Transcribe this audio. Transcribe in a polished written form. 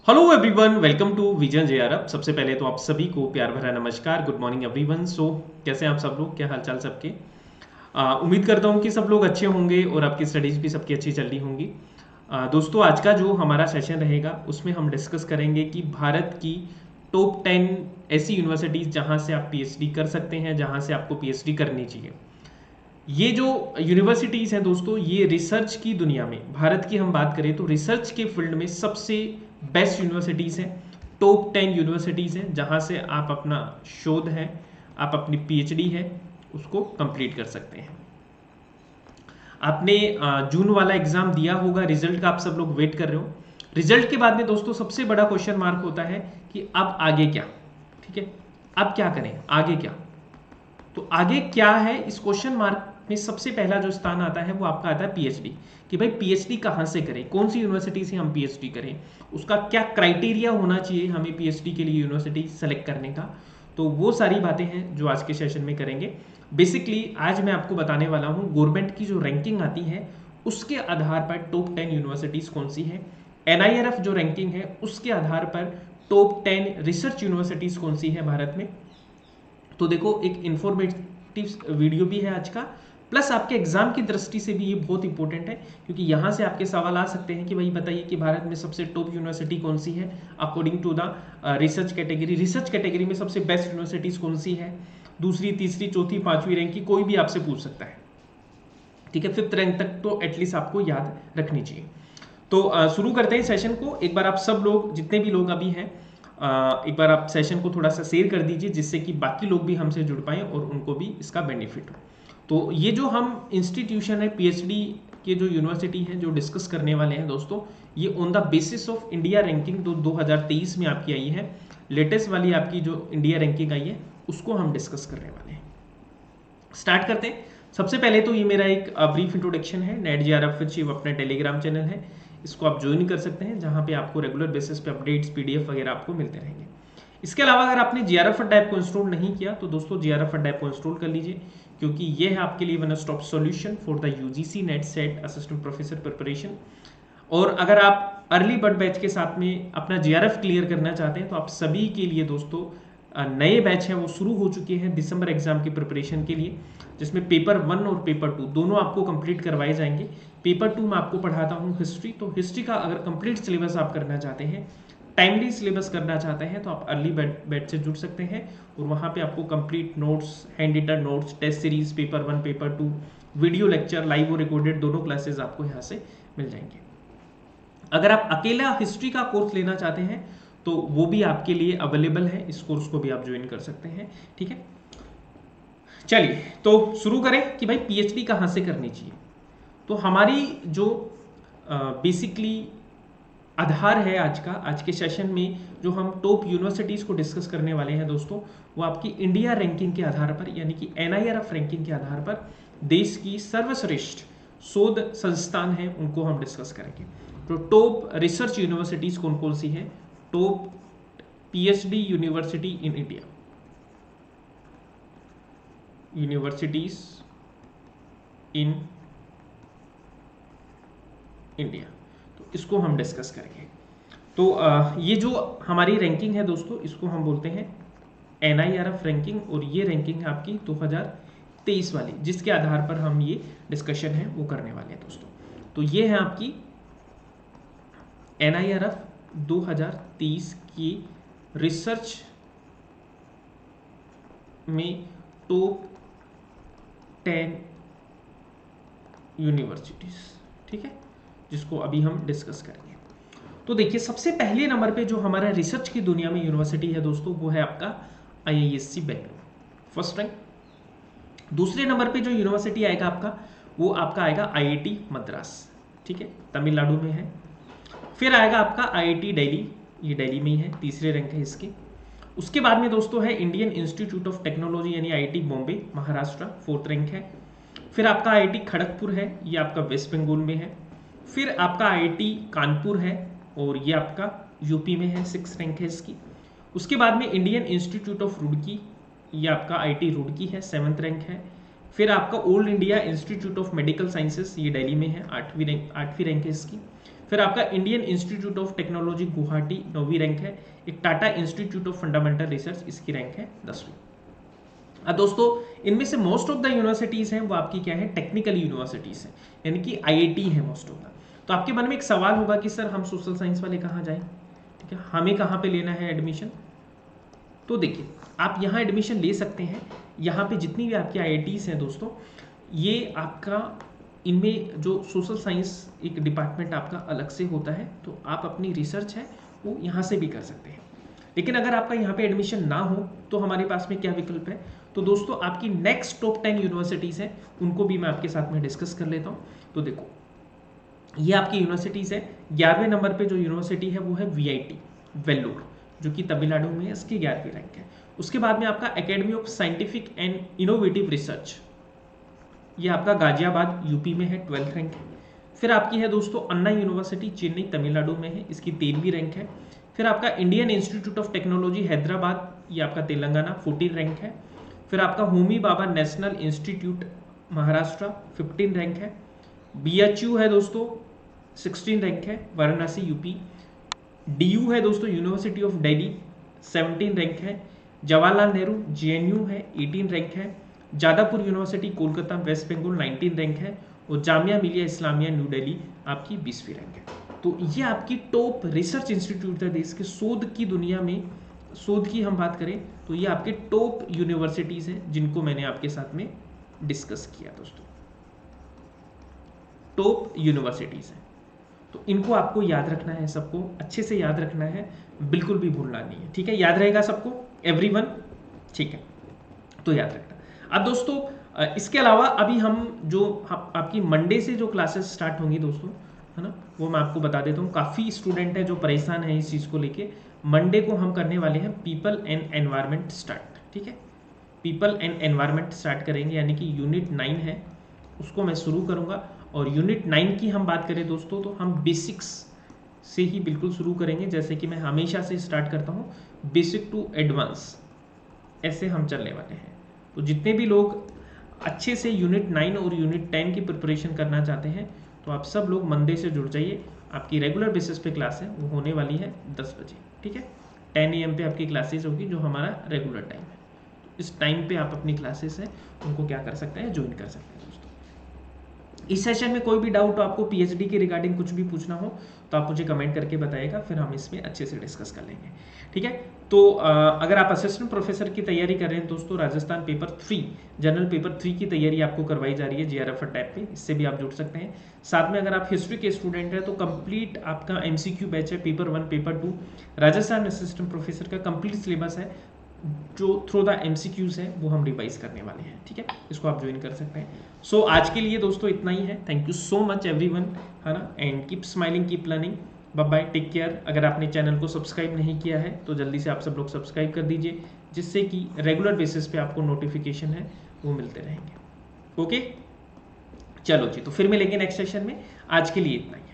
Hello everyone, welcome to Vision JRF. सबसे पहले तो आप सभी को प्यार भरा नमस्कार, गुड मॉर्निंग एवरीवन। कैसे हैं आप सब लोग, क्या हालचाल सबके। उम्मीद करता हूं कि सब लोग अच्छे होंगे और आपकी स्टडीज भी सबकी अच्छी चल रही होंगी। दोस्तों, आज का जो हमारा सेशन रहेगा उसमें हम डिस्कस करेंगे कि भारत की टॉप 10 ऐसी यूनिवर्सिटीज़ जहां से आप पीएचडी कर सकते हैं, जहां से आपको पीएचडी करनी चाहिए। ये जो यूनिवर्सिटीज़ हैं दोस्तों, ये रिसर्च की दुनिया में, भारत की हम बात करें तो रिसर्च के फील्ड में सबसे बेस्ट यूनिवर्सिटीज़ हैं। टॉप 10 यूनिवर्सिटीज़ हैं जहाँ से आप अपना शोध है, आप अपनी पीएचडी है, उसको कंप्लीट कर सकते हैं। आपने जून वाला एग्जाम दिया होगा, रिजल्ट का आप सब लोग वेट कर रहे हो। रिजल्ट के बाद में दोस्तों सबसे बड़ा क्वेश्चन मार्क होता है कि अब आगे क्या। ठीक है, अब क्या करें, आगे क्या। तो आगे क्या है, इस क्वेश्चन मार्क में सबसे पहला जो स्थान आता है वो आपका आता है पीएचडी। कि भाई पीएचडी कहाँ से करें, कौन सी यूनिवर्सिटी से हम पीएचडी करें, उसका क्या क्राइटेरिया होना चाहिए हमें पीएचडी के लिए यूनिवर्सिटी सेलेक्ट करने का। तो वो सारी बातें हैं जो आज के सेशन में करेंगे। बेसिकली आज मैं आपको बताने वाला हूँ गवर्नमेंट की जो रैंकिंग आती है उसके आधार पर टॉप 10 यूनिवर्सिटीज़ कौन सी है। एनआईआरएफ जो रैंकिंग है उसके आधार पर टॉप 10 रिसर्च यूनिवर्सिटीज़ कौन सी है भारत में। तो देखो, एक इंफॉर्मेटिव वीडियो भी है आज का, प्लस आपके एग्जाम की दृष्टि से भी ये बहुत इंपॉर्टेंट है, क्योंकि यहाँ से आपके सवाल आ सकते हैं कि भाई बताइए कि भारत में सबसे टॉप यूनिवर्सिटी कौन सी है according to the research category. Research category में सबसे बेस्ट यूनिवर्सिटीज कौन सी है, दूसरी, तीसरी, चौथी, पांचवी रैंक की, कोई भी आपसे पूछ सकता है। ठीक है, 5th रैंक तक तो एटलीस्ट आपको याद रखनी चाहिए। तो शुरू करते हैं सेशन को। एक बार आप सब लोग, जितने भी लोग अभी हैं, एक बार आप सेशन को थोड़ा सा शेयर कर दीजिए, जिससे कि बाकी लोग भी हमसे जुड़ पाएँ और उनको भी इसका बेनिफिट हो। तो ये जो हम इंस्टीट्यूशन है पीएचडी के, जो यूनिवर्सिटी है जो डिस्कस करने वाले हैं दोस्तों, ये on the basis of India ranking 2023 में आपकी आई है। लेटेस्ट वाली आपकी जो इंडिया रैंकिंग आई है उसको हम डिस्कस करने वाले हैं। स्टार्ट करते हैं। सबसे पहले तो ये मेरा एक ब्रीफ इंट्रोडक्शन है। नेट जेआरएफ अचीव अपना टेलीग्राम चैनल है, इसको आप ज्वाइन कर सकते हैं, जहाँ पे आपको रेगुलर बेसिस पे अपडेट्स, पीडीएफ वगैरह आपको मिलते रहेंगे। इसके अलावा अगर आपने जीआरएफ अड्डा ऐप को इंस्टॉल नहीं किया तो दोस्तों जीआरएफ अड्डा ऐप को इंस्टॉल कर लीजिए, क्योंकि ये है आपके लिए one stop solution for the UGC net set assistant professor preparation. और अगर आप अर्ली बर्ड बैच के साथ में अपना जीआरएफ क्लियर करना चाहते हैं तो आप सभी के लिए दोस्तों नए बैच हैं वो शुरू हो चुके हैं दिसंबर एग्जाम की प्रिपरेशन के लिए, जिसमें पेपर 1 और पेपर 2 दोनों आपको कंप्लीट करवाए जाएंगे। पेपर 2 में आपको पढ़ाता हूँ हिस्ट्री, तो हिस्ट्री का अगर कंप्लीट सिलेबस आप करना चाहते हैं, टाइमली सिलेबस करना चाहते हैं, तो आप अर्ली बैच से जुड़ सकते हैं। और वहाँ पे आपको complete notes, handwritten notes, test series, paper 1, paper 2, video lecture, live और रिकॉर्डेड दोनों क्लासेज आपको यहाँ से मिल जाएंगे। अगर आप अकेला हिस्ट्री का कोर्स लेना चाहते हैं तो वो भी आपके लिए अवेलेबल है, इस कोर्स को भी आप ज्वाइन कर सकते हैं। ठीक है, चलिए तो शुरू करें कि भाई पीएचडी कहाँ से करनी चाहिए। तो हमारी जो बेसिकली आधार है आज के सेशन में, जो हम टॉप यूनिवर्सिटीज़ को डिस्कस करने वाले हैं दोस्तों, वो आपकी इंडिया रैंकिंग के आधार पर, यानी कि एनआईआरएफ रैंकिंग के आधार पर देश की सर्वश्रेष्ठ शोध संस्थान हैं उनको हम डिस्कस करेंगे। तो टॉप रिसर्च यूनिवर्सिटीज़ कौन कौन सी हैं, top PhD university in India, universities in India, तो इसको हम डिस्कस करेंगे। तो ये जो हमारी रैंकिंग है दोस्तों, इसको हम बोलते हैं एनआईआरएफ रैंकिंग, और ये रैंकिंग है आपकी 2023 वाली, जिसके आधार पर हम ये डिस्कशन है वो करने वाले हैं दोस्तों। तो ये है आपकी एनआईआरएफ 2023 की रिसर्च में टॉप 10 यूनिवर्सिटीज, ठीक है, जिसको अभी हम डिस्कस करेंगे। तो देखिए, सबसे पहले नंबर पे जो हमारा रिसर्च की दुनिया में यूनिवर्सिटी है दोस्तों, वो है आपका आईआईएससी बेंगलुरु, फर्स्ट रैंक। दूसरे नंबर पे जो यूनिवर्सिटी आएगा आपका, वो आपका आएगा आईआईटी मद्रास, ठीक है, तमिलनाडु में है। फिर आएगा आपका आईआईटी दिल्ली, ये दिल्ली में ही है, तीसरे रैंक है इसकी। उसके बाद में दोस्तों है इंडियन इंस्टीट्यूट ऑफ टेक्नोलॉजी यानी IIT Bombay, Maharashtra, 4th rank है। फिर आपका आईआईटी खड़गपुर है, ये आपका वेस्ट बंगाल में है। फिर आपका आईआईटी कानपुर है और ये आपका यूपी में है, 6th रैंक है इसकी। उसके बाद में इंडियन इंस्टीट्यूट ऑफ रुड़की, ये आपका आईआईटी रुड़की है, 7th रैंक है। फिर आपका old India institute of medical sciences, ये दिल्ली में है, 8वीं रैंक है इसकी। फिर आपका Indian Institute of Technology Guwahati 9वीं रैंक है। एक Tata Institute of Fundamental Research, इसकी रैंक है 10वीं। अब दोस्तों इनमें से मोस्ट ऑफ द यूनिवर्सिटीज हैं वो आपकी क्या है, टेक्निकल यूनिवर्सिटीज हैं, यानी कि आईआईटी है मोस्ट ऑफ द। तो आपके मन में एक सवाल होगा कि सर हम सोशल साइंस वाले कहाँ जाएं, ठीक है, हमें कहाँ पे लेना है एडमिशन। तो देखिए आप यहाँ एडमिशन ले सकते हैं। यहाँ पे जितनी भी आपकी आईआईटीज हैं दोस्तों, ये आपका इनमें जो सोशल साइंस एक डिपार्टमेंट आपका अलग से होता है, तो आप अपनी रिसर्च है वो यहाँ से भी कर सकते हैं। लेकिन अगर आपका यहाँ पे एडमिशन ना हो तो हमारे पास में क्या विकल्प है, तो दोस्तों आपकी नेक्स्ट टॉप 10 यूनिवर्सिटीज़ हैं, उनको भी मैं आपके साथ में डिस्कस कर लेता हूँ। तो देखो ये आपकी यूनिवर्सिटीज़ है। 11वें नंबर पे जो यूनिवर्सिटी है वो है वीआईटी वेल्लोर, जो कि तमिलनाडु में है, इसकी 11वीं रैंक है। उसके बाद में आपका academy of scientific and innovative research, ये आपका गाजियाबाद यूपी में है, 12th रैंक है। फिर आपकी है दोस्तों अन्ना यूनिवर्सिटी चेन्नई तमिलनाडु में है, इसकी 13वीं रैंक है। फिर आपका Indian Institute of technology Hyderabad, ये आपका तेलंगाना 14 रैंक है। फिर आपका होमी बाबा नेशनल इंस्टीट्यूट महाराष्ट्र 15 रैंक है। बीएचयू है दोस्तों 16 रैंक है, वाराणसी यूपी। डीयू है दोस्तों यूनिवर्सिटी ऑफ दिल्ली 17 रैंक है। जवाहरलाल नेहरू जेएनयू है 18 रैंक है। Jadavpur university Kolkata West Bengal 19 rank है। और जामिया मिलिया इस्लामिया न्यू दिल्ली आपकी 20वीं रैंक है। तो ये आपकी टॉप रिसर्च इंस्टीट्यूट है देश के शोध की दुनिया में। शोध की हम बात करें तो ये आपके टॉप यूनिवर्सिटीज हैं जिनको मैंने आपके साथ में डिस्कस किया दोस्तों, टॉप यूनिवर्सिटीज हैं। तो इनको आपको याद रखना है, सबको अच्छे से याद रखना है, बिल्कुल भी भूलना नहीं है, ठीक है। याद रहेगा सबको एवरीवन, ठीक है, तो याद रखना। अब दोस्तों इसके अलावा अभी हम जो आपकी मंडे से जो क्लासेस स्टार्ट होंगी दोस्तों, है ना, वो मैं आपको बता देता हूँ। काफ़ी स्टूडेंट हैं जो परेशान हैं इस चीज़ को लेके। मंडे को हम करने वाले हैं पीपल एंड एनवायरनमेंट स्टार्ट, ठीक है, पीपल एंड एनवायरनमेंट स्टार्ट करेंगे, यानी कि यूनिट 9 है उसको मैं शुरू करूँगा। और यूनिट 9 की हम बात करें दोस्तों तो हम बेसिक्स से ही बिल्कुल शुरू करेंगे, जैसे कि मैं हमेशा से स्टार्ट करता हूँ, बेसिक टू एडवांस, ऐसे हम चलने वाले हैं। तो जितने भी लोग अच्छे से यूनिट 9 और यूनिट 10 की प्रिपरेशन करना चाहते हैं तो आप सब लोग मंडे से जुड़ जाइए। आपकी रेगुलर बेसिस पे क्लास है वो होने वाली है 10 बजे, ठीक है, 10 AM पे आपकी क्लासेस होगी जो हमारा रेगुलर टाइम है। तो इस टाइम पे आप अपनी क्लासेस हैं उनको क्या कर सकते हैं, ज्वाइन कर सकते हैं दोस्तों। इस सेशन में कोई भी डाउट हो, आपको पीएचडी के रिगार्डिंग कुछ भी पूछना हो तो आप मुझे कमेंट करके बताइएगा, फिर हम इसमें अच्छे से डिस्कस कर लेंगे, ठीक है। तो अगर आप असिस्टेंट प्रोफेसर की तैयारी कर रहे हैं दोस्तों, राजस्थान पेपर 3 जनरल पेपर 3 की तैयारी आपको करवाई जा रही है JRF टैब पे, इससे भी आप जुड़ सकते हैं। साथ में अगर आप हिस्ट्री के स्टूडेंट हैं तो कंप्लीट आपका MCQ बैच है, paper 1 paper 2 Rajasthan assistant professor का कंप्लीट सिलेबस है, जो थ्रू द MCQs है वो हम रिवाइज करने वाले हैं, ठीक है, इसको आप ज्वाइन कर सकते हैं। सो आज के लिए दोस्तों इतना ही है। Thank you so much everyone, है ना, and keep smiling keep learning, bye bye, take care. अगर आपने चैनल को सब्सक्राइब नहीं किया है तो जल्दी से आप सब लोग सब्सक्राइब कर दीजिए, जिससे कि रेगुलर बेसिस पे आपको नोटिफिकेशन है वो मिलते रहेंगे। ओके, चलो जी, तो फिर मिलेंगे नेक्स्ट सेशन में। आज के लिए इतना ही।